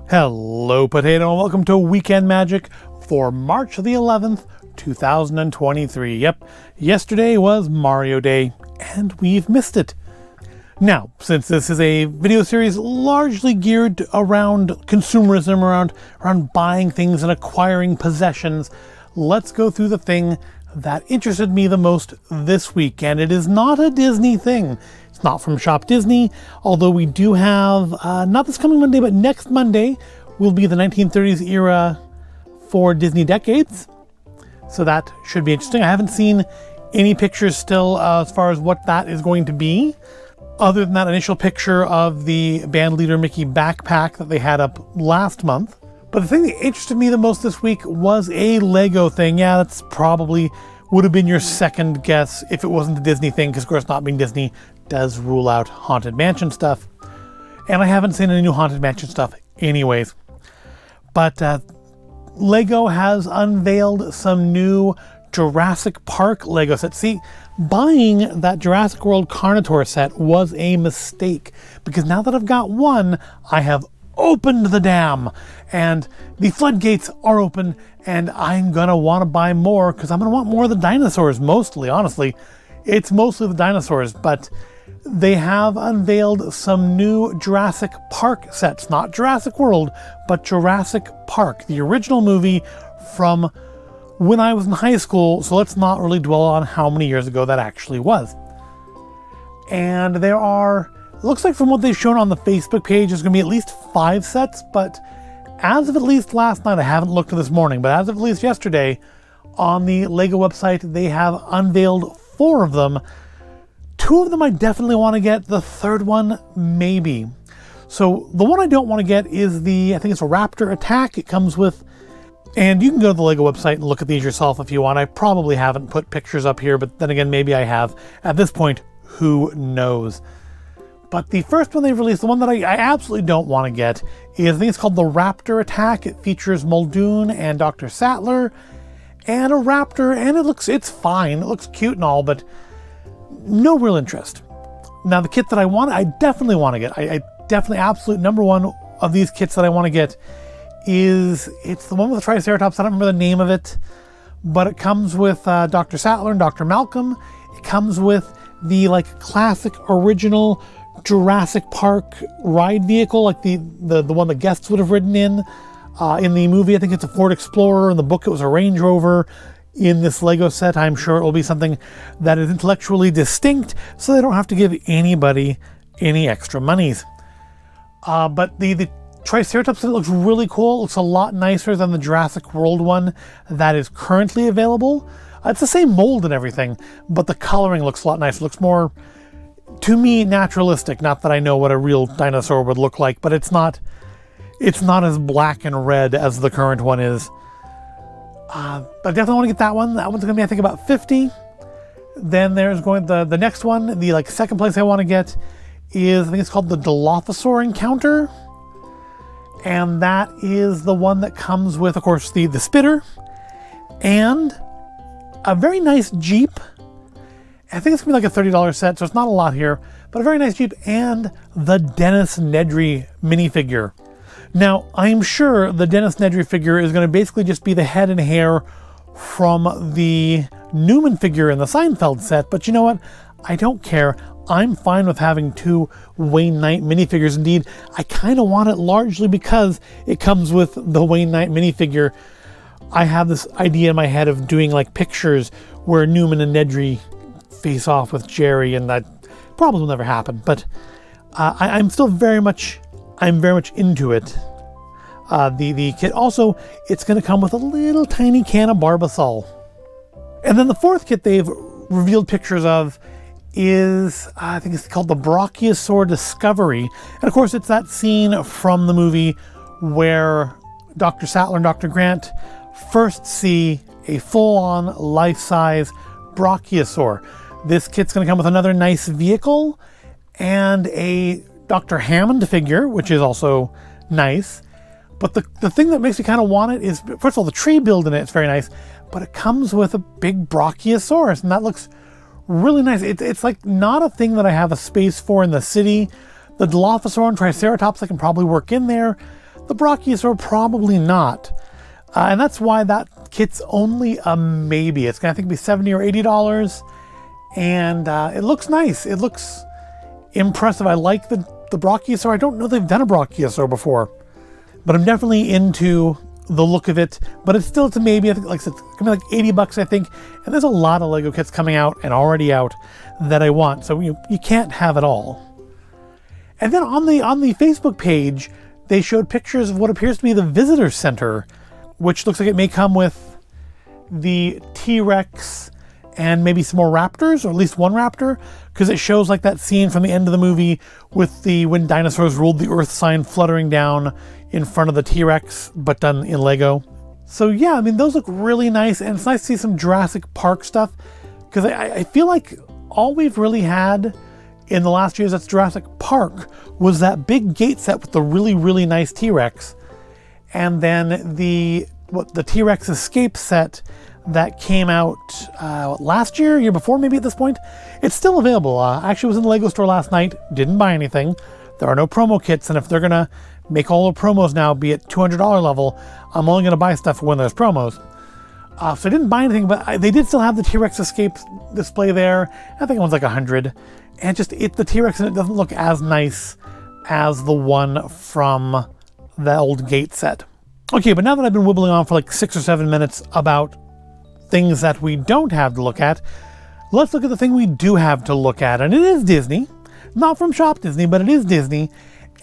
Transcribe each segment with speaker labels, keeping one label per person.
Speaker 1: Hello, Potato, and welcome to Weekend Magic for March the 11th, 2023. Yep, yesterday was Mario Day, and we've missed it. Now, since this is a video series largely geared around consumerism, around buying things and acquiring possessions, let's go through the thing that interested me the most this week, and it is not a Disney thing. It's not from Shop Disney, although we do have, not this coming Monday, but next Monday will be the 1930s era for Disney Decades. So that should be interesting. I haven't seen any pictures still as far as what that is going to be, other than that initial picture of the band leader Mickey backpack that they had up last month. But the thing that interested me the most this week was a Lego thing. Yeah, that's probably would have been your second guess if it wasn't a Disney thing, because of course not being Disney does rule out Haunted Mansion stuff. And I haven't seen any new Haunted Mansion stuff anyways. But Lego has unveiled some new Jurassic Park Lego sets. See, buying that Jurassic World Carnotaur set was a mistake, because now that I've got one, I have opened the dam and the floodgates are open, and I'm gonna want to buy more because I'm gonna want more of the dinosaurs. Mostly, honestly, it's mostly the dinosaurs, but they have unveiled some new Jurassic Park sets. Not Jurassic World, but Jurassic Park, the original movie from when I was in high school, so let's not really dwell on how many years ago that actually was. And there are, it looks like from what they've shown on the Facebook page, there's going to be at least 5 sets, but as of at least last night, I haven't looked this morning, but as of at least yesterday, on the Lego website, they have unveiled 4 of them. 2 of them I definitely want to get, the third one, maybe. So the one I don't want to get is I think it's a Raptor Attack. It comes with, and you can go to the Lego website and look at these yourself if you want. I probably haven't put pictures up here, but then again, maybe I have. At this point, who knows? But the first one they've released, the one that I absolutely don't want to get, is, I think it's called the Raptor Attack. It features Muldoon and Dr. Sattler and a raptor, and it's fine. It looks cute and all, but no real interest. Now, the kit that I definitely want to get, I definitely, absolute number one of these kits that I want to get it's the one with the Triceratops. I don't remember the name of it, but it comes with Dr. Sattler and Dr. Malcolm. It comes with the classic original Jurassic Park ride vehicle, like the one the guests would have ridden in the movie. I think it's a Ford Explorer. In the book, it was a Range Rover. In this Lego set, I'm sure it will be something that is intellectually distinct, so they don't have to give anybody any extra monies. But the Triceratops, it looks really cool. It looks a lot nicer than the Jurassic World one that is currently available. It's the same mold and everything, but the coloring looks a lot nicer. It looks more, to me, naturalistic. Not that I know what a real dinosaur would look like, but it's not as black and red as the current one is. But I definitely want to get that one. That one's going to be, I think, about $50. Then there's the next one, the second place I want to get is, I think it's called the Dilophosaur Encounter. And that is the one that comes with, of course, the spitter and a very nice Jeep. I think it's going to be like a $30 set, so it's not a lot here, but a very nice Jeep, and the Dennis Nedry minifigure. Now, I'm sure the Dennis Nedry figure is going to basically just be the head and hair from the Newman figure in the Seinfeld set, but you know what? I don't care. I'm fine with having 2 Wayne Knight minifigures. Indeed, I kind of want it largely because it comes with the Wayne Knight minifigure. I have this idea in my head of doing pictures where Newman and Nedry face off with Jerry, and that probably will never happen, but I'm still very much into it. The kit also, it's going to come with a little tiny can of Barbasol. And then the 4th kit they've revealed pictures of is, I think it's called the Brachiosaur Discovery. And of course, it's that scene from the movie where Dr. Sattler and Dr. Grant first see a full-on life-size Brachiosaur. This kit's going to come with another nice vehicle and a Dr. Hammond figure, which is also nice. But the thing that makes me kind of want it is, first of all, the tree build in it's very nice, but it comes with a big Brachiosaurus, and that looks really nice. It's not a thing that I have a space for in the city. The Dilophosaur and Triceratops I can probably work in there. The Brachiosaur, probably not. And that's why that kit's only a maybe. It's going to, I think, be $70 or $80. And it looks nice. It looks impressive. I like the Brachiosaur. I don't know they've done a Brachiosaur before. But I'm definitely into the look of it. But it's still a maybe. I think, like I said, it's going to be like $80, I think. And there's a lot of LEGO kits coming out and already out that I want. So you can't have it all. And then on the Facebook page, they showed pictures of what appears to be the visitor center, which looks like it may come with the T-Rex and maybe some more raptors, or at least one raptor, because it shows like that scene from the end of the movie with the when dinosaurs ruled the earth sign fluttering down in front of the T-Rex, but done in Lego. So yeah, I mean, those look really nice, and it's nice to see some Jurassic Park stuff, because I feel like all we've really had in the last years that's Jurassic Park was that big gate set with the really, really nice T-Rex. And then the T-Rex Escape set that came out last year before, maybe at this point. It's still available. Actually, was in the LEGO store last night. Didn't buy anything. There are no promo kits, and if they're gonna make all the promos now be at $200 level, I'm only gonna buy stuff when there's promos. So I didn't buy anything, but they did still have the T-Rex Escape display there. I think it was like 100, and just the T-Rex in it doesn't look as nice as the one from the old gate set. Okay, but now that I've been wibbling on for like 6 or 7 minutes about things that we don't have to look at, let's look at the thing we do have to look at, and it is Disney. Not from Shop Disney, but it is Disney.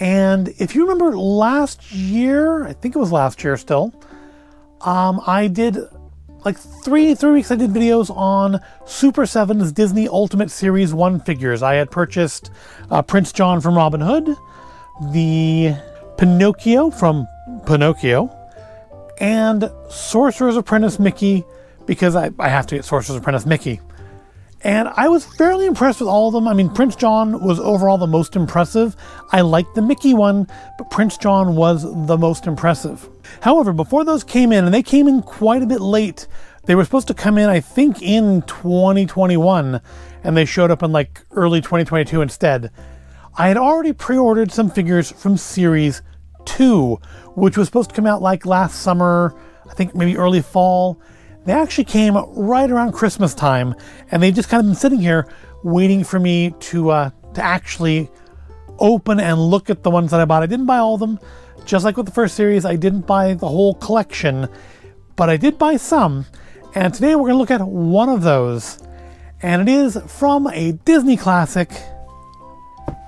Speaker 1: And if you remember last year, I think it was last year still, I did like three weeks I did videos on Super 7's Disney Ultimate Series 1 figures. I had purchased Prince John from Robin Hood, the Pinocchio from Pinocchio, and Sorcerer's Apprentice Mickey, because I have to get Sorcerer's Apprentice Mickey. And I was fairly impressed with all of them. I mean, Prince John was overall the most impressive. I liked the Mickey one, but Prince John was the most impressive. However, before those came in, and they came in quite a bit late, they were supposed to come in, I think, in 2021, and they showed up in like early 2022 instead. I had already pre-ordered some figures from Series 2, which was supposed to come out like last summer, I think maybe early fall. They actually came right around Christmas time, and they've just kind of been sitting here waiting for me to actually open and look at the ones that I bought. I didn't buy all of them. Just like with the first series, I didn't buy the whole collection, but I did buy some. And today we're going to look at one of those, and it is from a Disney classic,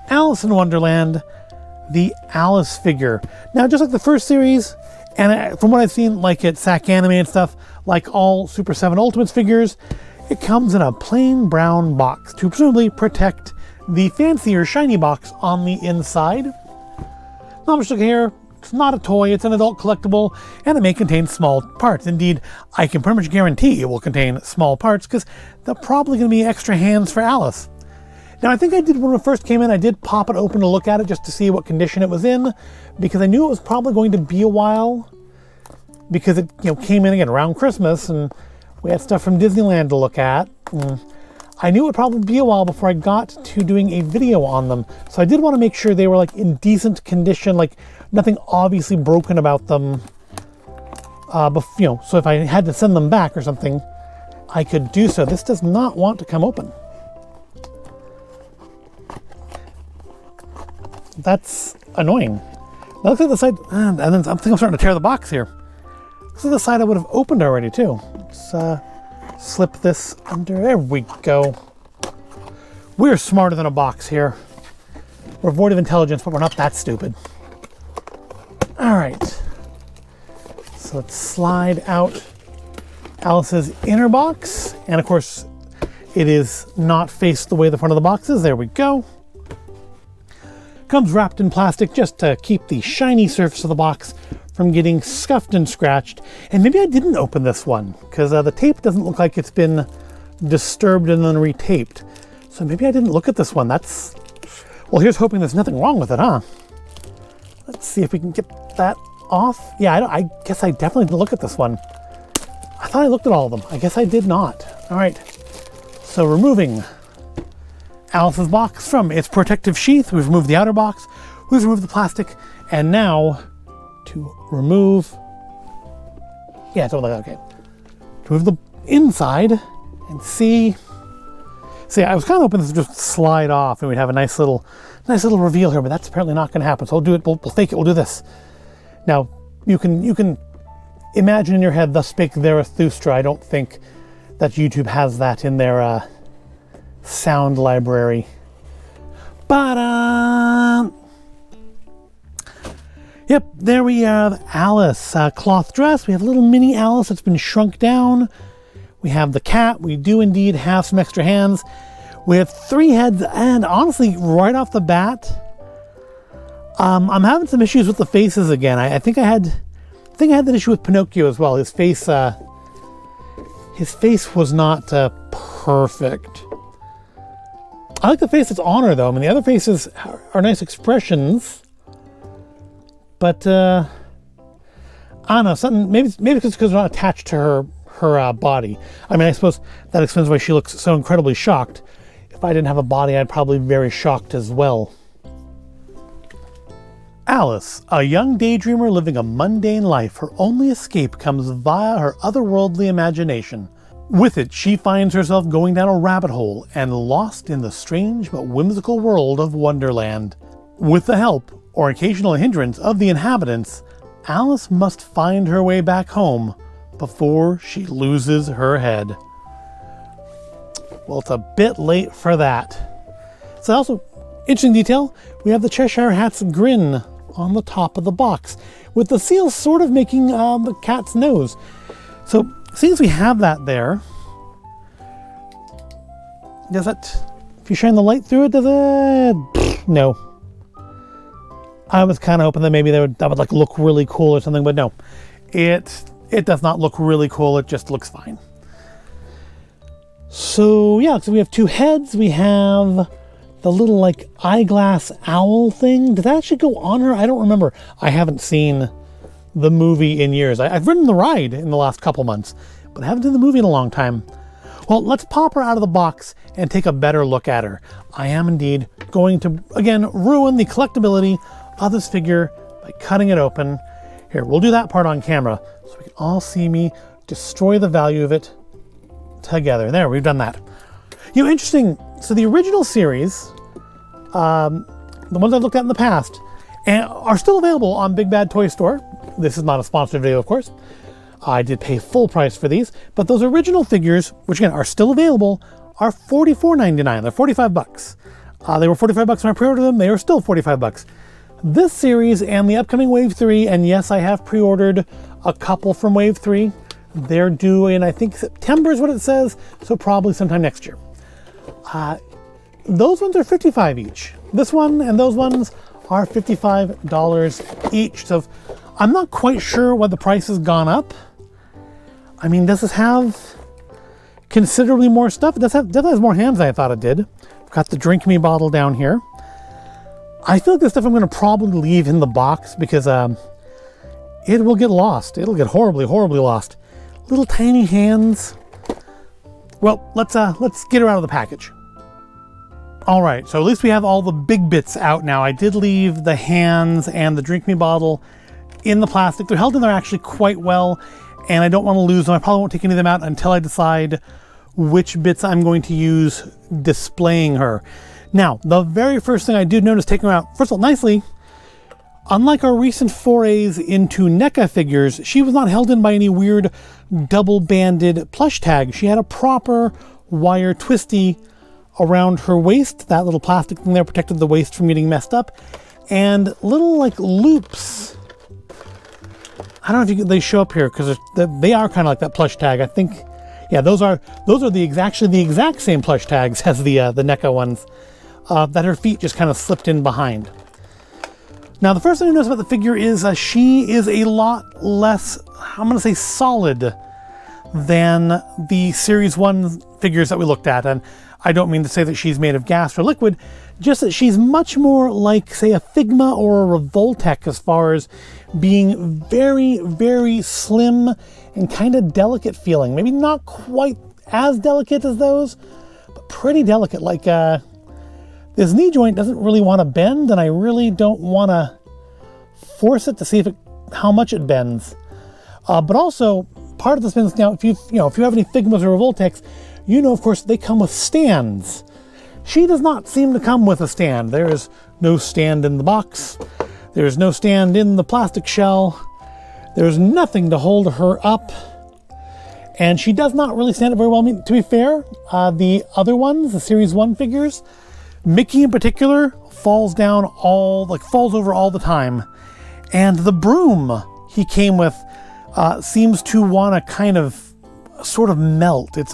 Speaker 1: Alice in Wonderland, the Alice figure. Now, just like the first series, and from what I've seen, like at SAC Anime and stuff, like all Super 7 Ultimates figures, it comes in a plain brown box to presumably protect the fancier shiny box on the inside. Not much to look here. It's not a toy, it's an adult collectible, and it may contain small parts. Indeed, I can pretty much guarantee it will contain small parts, because they're probably going to be extra hands for Alice. Now, I think I did, when it first came in, I did pop it open to look at it just to see what condition it was in, because I knew it was probably going to be a while, because it came in again around Christmas, and we had stuff from Disneyland to look at. And I knew it would probably be a while before I got to doing a video on them, so I did want to make sure they were like in decent condition, like nothing obviously broken about them. So if I had to send them back or something, I could do so. This does not want to come open. That's annoying. Now look at the side, and then I think I'm starting to tear the box here. This is the side I would have opened already too. Let's slip this under. There we go. We're smarter than a box here. We're void of intelligence, but we're not that stupid. All right. So let's slide out Alice's inner box, and of course, it is not faced the way the front of the box is. There we go. Comes wrapped in plastic just to keep the shiny surface of the box from getting scuffed and scratched. And maybe I didn't open this one, because the tape doesn't look like it's been disturbed and then retaped. So maybe I didn't look at this one. Well, here's hoping there's nothing wrong with it, huh? Let's see if we can get that off. Yeah, I guess I definitely didn't look at this one. I thought I looked at all of them. I guess I did not. All right, so removing Alice's box from its protective sheath. We've removed the outer box, we've removed the plastic, and now to remove. Yeah, it's over like that, okay. To remove the inside and see. See, I was kind of hoping this would just slide off and we'd have a nice little reveal here, but that's apparently not going to happen. So we'll do it. We'll fake it. We'll do this. Now, you can imagine in your head, thus spake Zarathustra. I don't think that YouTube has that in their sound library. Ba-da! Yep, there we have Alice, cloth dress. We have a little mini Alice that's been shrunk down. We have the cat. We do indeed have some extra hands. We have 3 heads, and honestly, right off the bat, I'm having some issues with the faces again. I think I had that issue with Pinocchio as well. His face was not perfect. I like the face that's on her, though. I mean, the other faces are nice expressions, but I don't know, something. Maybe it's because they're not attached to her body. I mean, I suppose that explains why she looks so incredibly shocked. If I didn't have a body, I'd probably be very shocked as well. Alice, a young daydreamer living a mundane life, her only escape comes via her otherworldly imagination. With it, she finds herself going down a rabbit hole and lost in the strange but whimsical world of Wonderland. With the help, or occasional hindrance, of the inhabitants, Alice must find her way back home before she loses her head. Well, it's a bit late for that. So also, interesting detail, we have the Cheshire Cat's grin on the top of the box, with the seal sort of making the cat's nose. So, seeing as we have that there, does that, if you shine the light through it, does it? No. I was kind of hoping that maybe that would like look really cool or something, but no. It does not look really cool, it just looks fine. So yeah, so we have 2 heads, we have the little like eyeglass owl thing. Did that actually go on her? I don't remember. I haven't seen the movie in years. I've ridden the ride in the last couple months, but I haven't seen the movie in a long time. Well, let's pop her out of the box and take a better look at her. I am indeed going to, again, ruin the collectability of this figure by cutting it open. Here, we'll do that part on camera so we can all see me destroy the value of it together. There, we've done that. You know, interesting. So the original series, the ones I've looked at in the past, are still available on Big Bad Toy Store. This is not a sponsored video, of course. I did pay full price for these, but those original figures, which again are still available, are $44.99. They're 45 bucks. They were 45 bucks when I pre-ordered them. They are still 45 bucks. This series and the upcoming Wave 3, and yes, I have pre-ordered a couple from Wave 3. They're due in, I think, September is what it says, so probably sometime next year. Those ones are $55 each. This one and those ones are $55 each. So I'm not quite sure why the price has gone up. I mean, does this have considerably more stuff? It definitely has more hands than I thought it did. I've got the Drink Me bottle down here. I feel like this stuff I'm going to probably leave in the box because it will get lost. It'll get horribly, horribly lost. Little tiny hands. Well, let's get her out of the package. All right, so at least we have all the big bits out now. I did leave the hands and the Drink Me bottle in the plastic. They're held in there actually quite well, and I don't want to lose them. I probably won't take any of them out until I decide which bits I'm going to use displaying her. Now, the very first thing I did notice taking her out, first of all, nicely, unlike our recent forays into NECA figures, she was not held in by any weird double-banded plush tag. She had a proper wire twisty around her waist. That little plastic thing there protected the waist from getting messed up. And little, like, loops. I don't know if they show up here, because they are kind of like that plush tag. I think, yeah, those are actually the exact same plush tags as the NECA ones. That her feet just kind of slipped in behind. Now, the first thing I notice about the figure is she is a lot less, I'm going to say, solid than the Series 1 figures that we looked at. And I don't mean to say that she's made of gas or liquid, just that she's much more like, say, a Figma or a Revoltech as far as being very, very slim and kind of delicate feeling. Maybe not quite as delicate as those, but pretty delicate. Like, this knee joint doesn't really want to bend, and I really don't want to force it to see if it how much it bends. But also, part of the spins, now, if you have any Figmas or Revoltecs, of course, they come with stands. She does not seem to come with a stand. There is no stand in the box. There's no stand in the plastic shell. There's nothing to hold her up. And she does not really stand up very well. I mean, to be fair, the other ones, the Series 1 figures, Mickey in particular, falls over all the time. And the broom he came with seems to want to kind of sort of melt. It's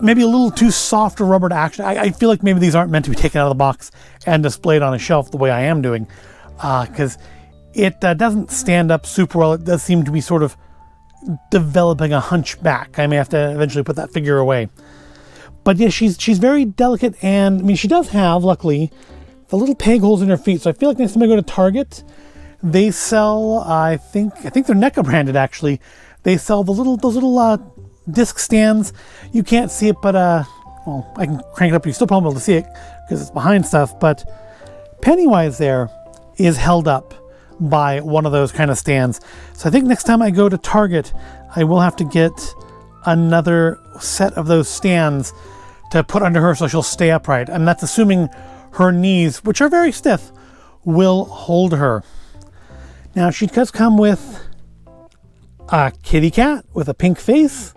Speaker 1: maybe a little too soft a rubber to action. I feel like maybe these aren't meant to be taken out of the box and displayed on a shelf the way I am doing, because it doesn't stand up super well. It does seem to be sort of developing a hunchback. I may have to eventually put that figure away. But yeah, she's very delicate, and I mean, she does have, luckily, the little peg holes in her feet. So I feel like next time I go to Target, they sell, I think they're NECA branded actually. They sell those little disc stands. You can't see it, but well, I can crank it up. You still probably be able to see it because it's behind stuff. But Pennywise there is held up by one of those kind of stands. So I think next time I go to Target, I will have to get another set of those stands to put under her so she'll stay upright. And that's assuming her knees, which are very stiff, will hold her. Now she does come with a kitty cat with a pink face.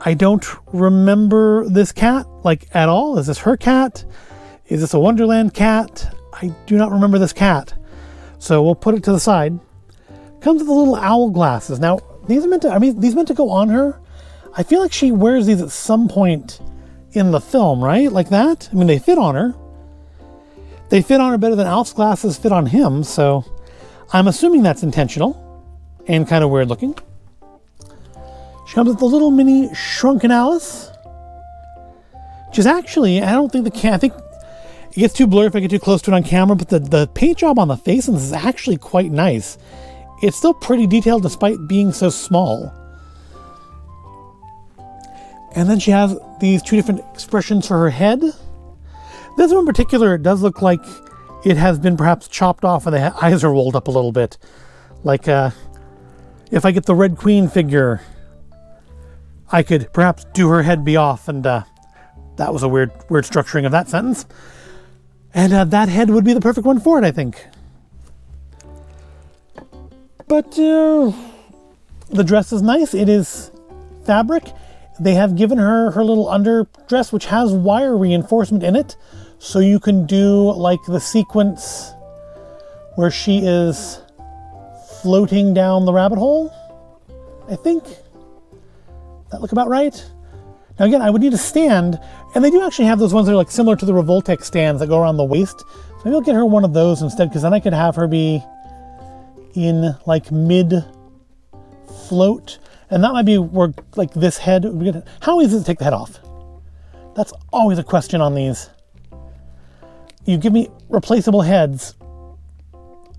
Speaker 1: I don't remember this cat at all. Is this her cat? Is this a Wonderland cat? I do not remember this cat. So we'll put it to the side. Comes with the little owl glasses. Now, these are meant to go on her. I feel like she wears these at some point in the film, right? Like that? I mean, they fit on her. They fit on her better than Alf's glasses fit on him, so I'm assuming that's intentional and kind of weird looking. She comes with the little mini shrunken Alice, which is actually, I don't think I think it gets too blurry if I get too close to it on camera, but the paint job on the face is actually quite nice. It's still pretty detailed despite being so small. And then she has these two different expressions for her head. This one in particular, it does look like it has been perhaps chopped off and the eyes are rolled up a little bit. Like if I get the Red Queen figure, I could perhaps do her head be off, and that was a weird structuring of that sentence. And that head would be the perfect one for it, I think. But the dress is nice. It is fabric. They have given her little underdress, which has wire reinforcement in it. So you can do like the sequence where she is floating down the rabbit hole, I think. That look about right? Now again, I would need a stand, and they do actually have those ones that are like similar to the Revoltech stands that go around the waist. So maybe I'll get her one of those instead, because then I could have her be in like mid float, and that might be where like this head would be good. How easy is it to take the head off? That's always a question on these. You give me replaceable heads.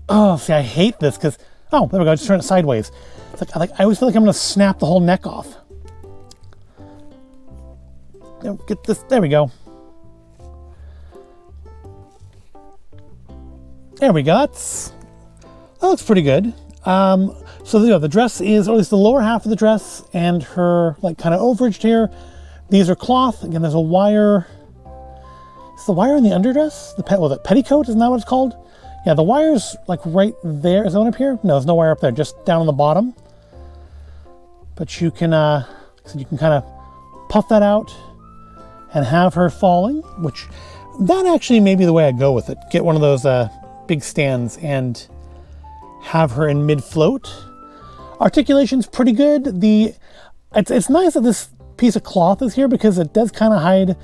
Speaker 1: Oh, see, I hate this because, oh, there we go, just turn it sideways. It's like I always feel like I'm gonna snap the whole neck off. Get this, there we go. There we go, that looks pretty good. So the dress is, or at least the lower half of the dress and her like kind of overage here. These are cloth. Again, there's a wire. Is the wire in the underdress? The petticoat, isn't that what it's called? Yeah, the wire's like right there. Is that one up here? No, there's no wire up there, just down on the bottom. But you can kind of puff that out and have her falling, which that actually may be the way I go with it. Get one of those big stands and have her in mid float. Articulation's pretty good. It's nice that this piece of cloth is here because it does kind of hide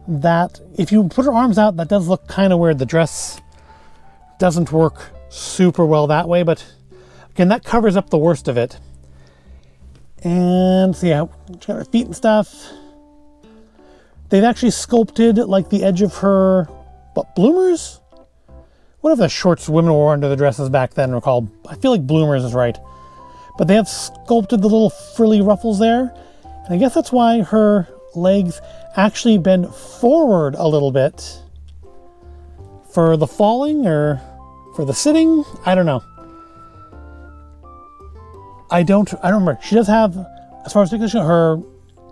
Speaker 1: that. If you put her arms out, that does look kind of weird. The dress doesn't work super well that way, but again, that covers up the worst of it. And so yeah, she's got her feet and stuff. They've actually sculpted like the edge of her, bloomers? Whatever the shorts women wore under the dresses back then were called. I feel like bloomers is right. But they have sculpted the little frilly ruffles there. And I guess that's why her legs actually bend forward a little bit for the falling or for the sitting. I don't know. I don't remember. She does have, as far as articulation,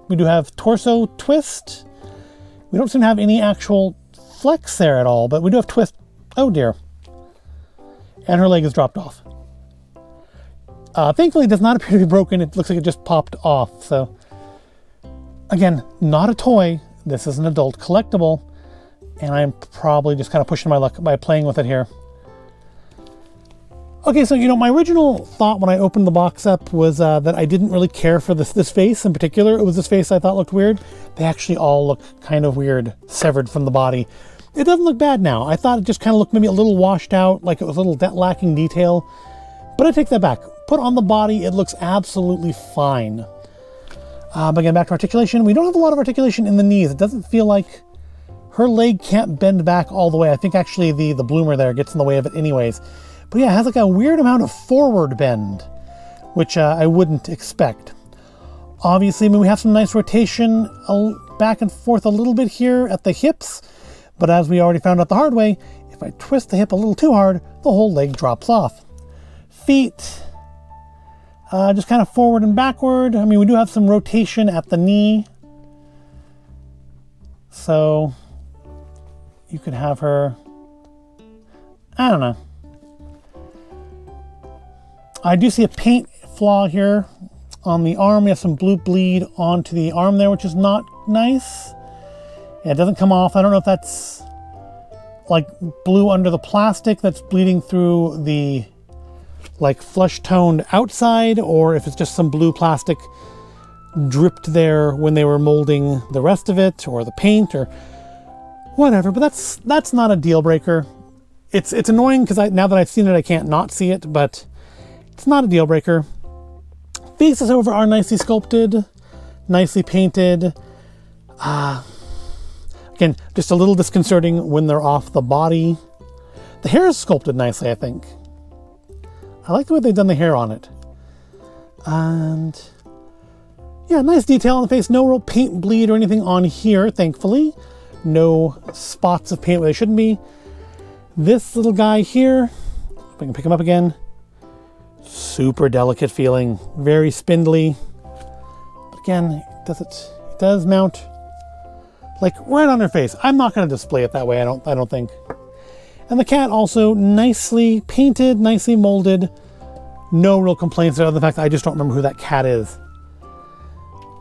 Speaker 1: we do have torso twist. We don't seem to have any actual flex there at all, but we do have twist. Oh dear. And her leg is dropped off. Thankfully, it does not appear to be broken. It looks like it just popped off. So, again, not a toy. This is an adult collectible. And I'm probably just kind of pushing my luck by playing with it here. Okay, so, my original thought when I opened the box up was that I didn't really care for this face in particular. It was this face I thought looked weird. They actually all look kind of weird, severed from the body. It doesn't look bad now. I thought it just kind of looked maybe a little washed out, like it was a little lacking detail. But I take that back. Put on the body, it looks absolutely fine. But again, back to articulation. We don't have a lot of articulation in the knees. It doesn't feel like her leg can't bend back all the way. I think actually the bloomer there gets in the way of it anyways. But yeah, it has like a weird amount of forward bend, which I wouldn't expect. Obviously, we have some nice rotation back and forth a little bit here at the hips. But as we already found out the hard way, if I twist the hip a little too hard, the whole leg drops off. Feet, just kind of forward and backward. We do have some rotation at the knee. So you could have her, I don't know. I do see a paint flaw here on the arm. We have some blue bleed onto the arm there, which is not nice. Yeah, it doesn't come off. I don't know if that's like blue under the plastic that's bleeding through the like flesh toned outside, or if it's just some blue plastic dripped there when they were molding the rest of it, or the paint or whatever. But that's not a deal breaker. It's annoying because now that I've seen it, I can't not see it, but it's not a deal breaker. Faces over are nicely sculpted, nicely painted. Again, just a little disconcerting when they're off the body. The hair is sculpted nicely, I think. I like the way they've done the hair on it. And yeah, nice detail on the face. No real paint bleed or anything on here, thankfully. No spots of paint where they shouldn't be. This little guy here, if I can pick him up again, super delicate feeling, very spindly. But again, it does mount like right on her face. I'm not going to display it that way, I don't think. And the cat also nicely painted, nicely molded. No real complaints other than the fact that I just don't remember who that cat is.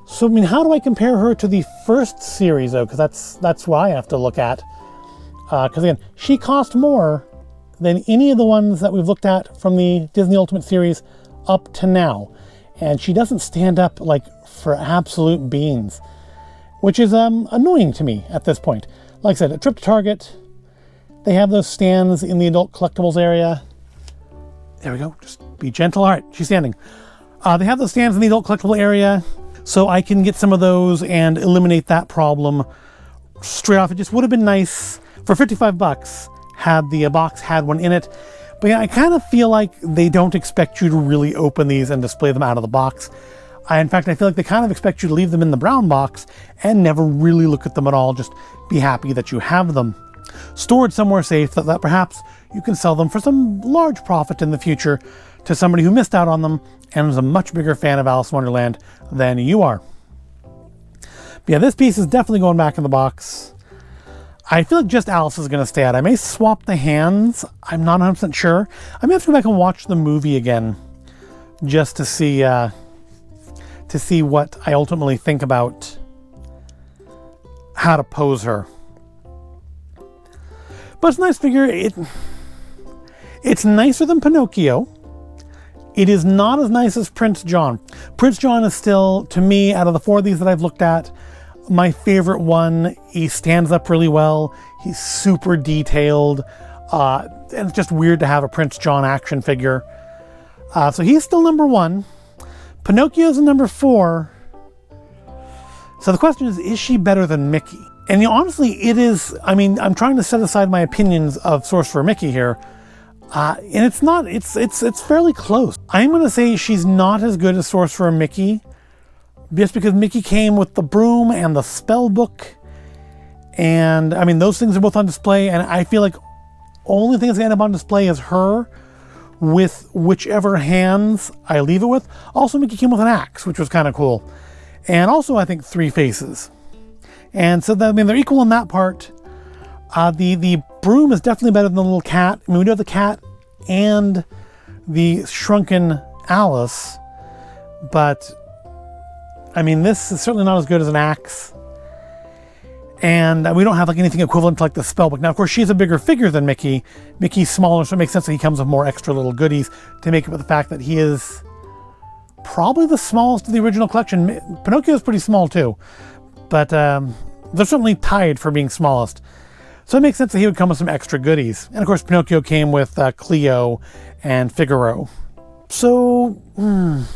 Speaker 1: So, how do I compare her to the first series, though? Because that's what I have to look at. Because again, she cost more than any of the ones that we've looked at from the Disney Ultimate series up to now. And she doesn't stand up like for absolute beans, which is annoying to me at this point. Like I said, a trip to Target. They have those stands in the adult collectibles area. There we go. Just be gentle. All right, she's standing. They have those stands in the adult collectible area, so I can get some of those and eliminate that problem straight off. It just would have been nice for $55 had the box had one in it. But yeah, I kind of feel like they don't expect you to really open these and display them out of the box. In fact, I feel like they kind of expect you to leave them in the brown box and never really look at them at all. Just be happy that you have them stored somewhere safe, so that perhaps you can sell them for some large profit in the future to somebody who missed out on them and is a much bigger fan of Alice in Wonderland than you are. But yeah, this piece is definitely going back in the box. I feel like just Alice is going to stay out. I may swap the hands. I'm not 100% sure. I may have to go back and watch the movie again just to see what I ultimately think about how to pose her. But it's a nice figure. It's nicer than Pinocchio. It is not as nice as Prince John. Prince John is still, to me, out of the four of these that I've looked at, my favorite one. He stands up really well. He's super detailed. And it's just weird to have a Prince John action figure. So he's still number one. Pinocchio's number 4. So the question is she better than Mickey? And honestly, it is. I'm trying to set aside my opinions of Sorcerer Mickey here. And it's not, it's fairly close. I'm going to say she's not as good as Sorcerer Mickey, just because Mickey came with the broom and the spell book. And those things are both on display, and I feel like only thing that's going to end up on display is her with whichever hands I leave it with. Also, Mickey came with an axe, which was kind of cool. And also, I think 3 faces. And so, I mean, they're equal in that part. The broom is definitely better than the little cat. I mean, we do have the cat and the shrunken Alice. But, I mean, this is certainly not as good as an axe. And we don't have like anything equivalent to like the spellbook. Now, of course, she's a bigger figure than Mickey. Mickey's smaller, so it makes sense that he comes with more extra little goodies to make it with the fact that he is probably the smallest of the original collection. Pinocchio is pretty small too, but they're certainly tied for being smallest. So it makes sense that he would come with some extra goodies. And of course, Pinocchio came with Cleo and Figaro. So I'm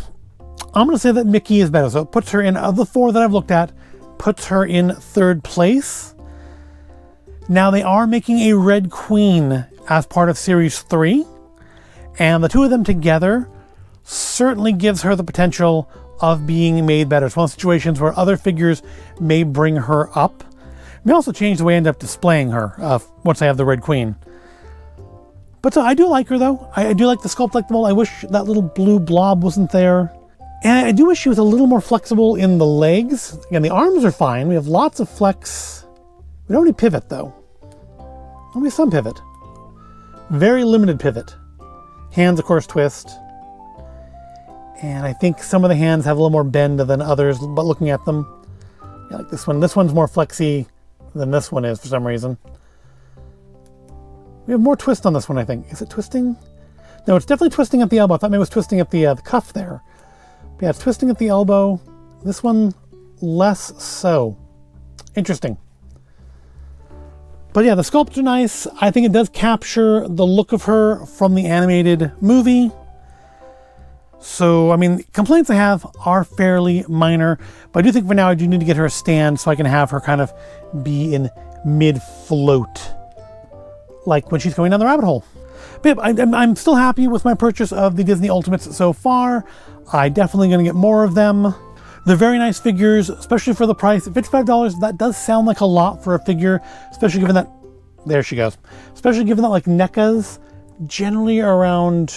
Speaker 1: going to say that Mickey is better. So it puts her in, of the 4 that I've looked at, puts her in 3rd place. Now they are making a Red Queen as part of Series 3. And the 2 of them together certainly gives her the potential of being made better. It's one of the situations where other figures may bring her up. May also change the way I end up displaying her once I have the Red Queen. But I do like her though. I do like the sculpt like the mold. I wish that little blue blob wasn't there. And I do wish she was a little more flexible in the legs. Again, the arms are fine. We have lots of flex. We don't need pivot though. Only some pivot. Very limited pivot. Hands, of course, twist. And I think some of the hands have a little more bend than others, but looking at them, yeah, like this one. This one's more flexy than this one is for some reason. We have more twist on this one, I think. Is it twisting? No, it's definitely twisting at the elbow. I thought maybe it was twisting at the cuff there. But yeah, it's twisting at the elbow. This one, less so. Interesting. But yeah, the sculpts are nice. I think it does capture the look of her from the animated movie. So, I mean, complaints I have are fairly minor. But I do think for now I do need to get her a stand so I can have her kind of be in mid-float. Like when she's going down the rabbit hole. But yeah, I'm still happy with my purchase of the Disney Ultimates so far. I'm definitely going to get more of them. They're very nice figures, especially for the price. At $55, that does sound like a lot for a figure, especially given that, there she goes. Especially given that like NECAs generally are around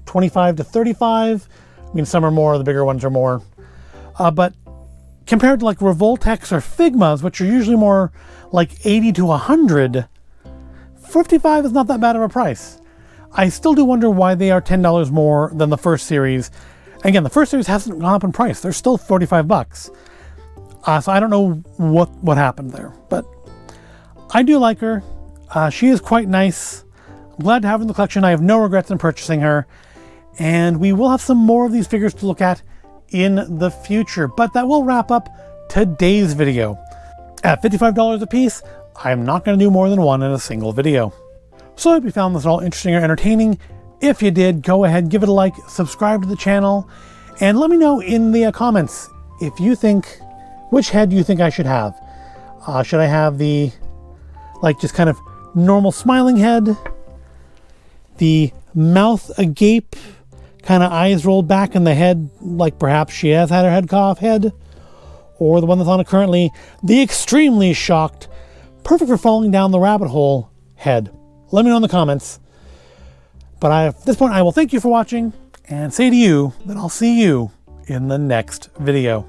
Speaker 1: 25 to 35. I mean, some are more, the bigger ones are more. But compared to like Revoltex or Figmas, which are usually more like 80 to 100, 55 is not that bad of a price. I still do wonder why they are $10 more than the first series. Again, the first series hasn't gone up in price. They're still 45 bucks. So I don't know what happened there, but I do like her. She is quite nice. I'm glad to have her in the collection. I have no regrets in purchasing her. And we will have some more of these figures to look at in the future. But that will wrap up today's video. At $55 a piece, I'm not going to do more than one in a single video. So I hope you found this all interesting or entertaining. If you did, go ahead, give it a like, subscribe to the channel, and let me know in the comments if you think, which head do you think I should have? Should I have the, like, just kind of normal smiling head? The mouth agape, kind of eyes rolled back in the head, like perhaps she has had her head cut off head? Or the one that's on it currently, the extremely shocked, perfect for falling down the rabbit hole head? Let me know in the comments. But at this point, I will thank you for watching and say to you that I'll see you in the next video.